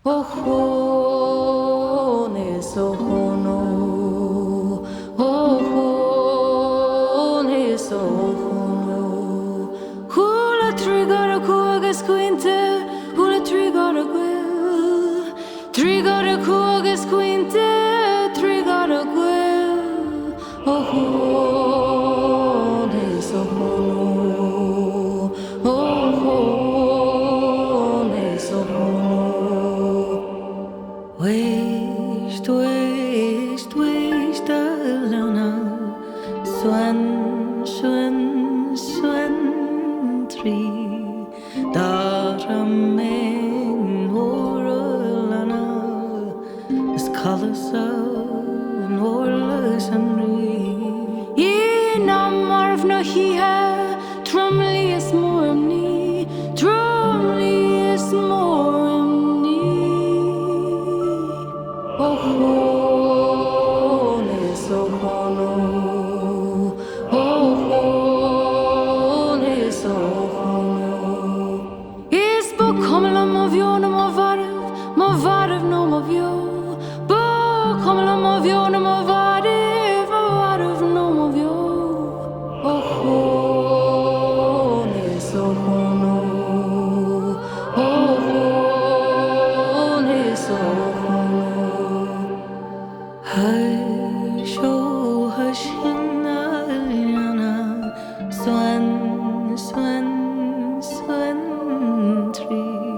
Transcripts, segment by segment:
Oh, ne so hono. Oh, ne so hono. Hula trigara kuagas quinte. Hula trigara quil. Trigara kuagas quinte. Trigara quil. Oh, ne so hono. Oh, ne so hono. Waste alana. Swan tree. Daramen oralana. As colors and orlas anri. Namarv no hiha. Trumly is more me. Trumly is more me. Oh, ne so hono. Oh, ne so hono. Is bokomla movio no movarev no movio. Bokomla movio no movarev no movio. Oh, ne so hono. Oh, ne so hono. Hashina swan tree.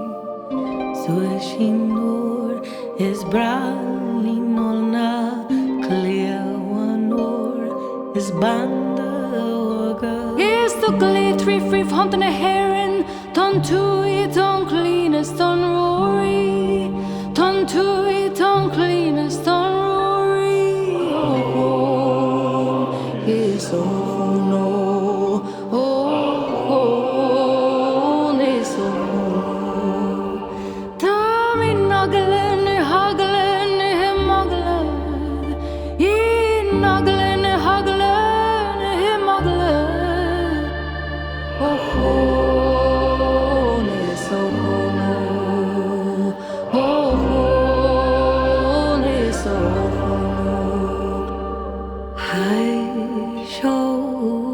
Sueshinor is bralinolna clear is banda waga. Is the clay tree free hunt and a heron? Ton to it on cleanest on rory. Ton to it on cleanest on rory. Oh, is oh no. Oh, is oh no. Tommy Noglen, Hoglen, Hemoglen. Noglen, Hoglen, Hemoglen. Oh, is oh no. Oh, is oh no. Hi, show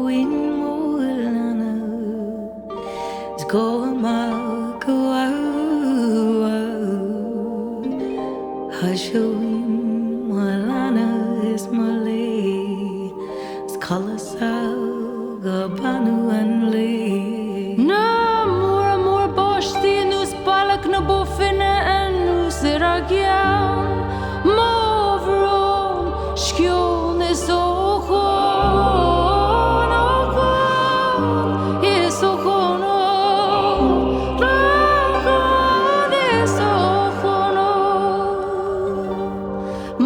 in Molana. It's going Hashowin Malana is Malay. Skalasa Gabanu and Lay. No more boshti nus palak no bofina and nus iragian. Movron skjon is okon. Is okon.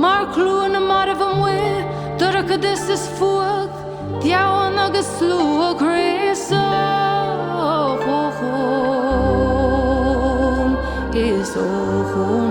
Marklu na marvam we, dorka this is fuck. Diawana geslu kresa. Is oh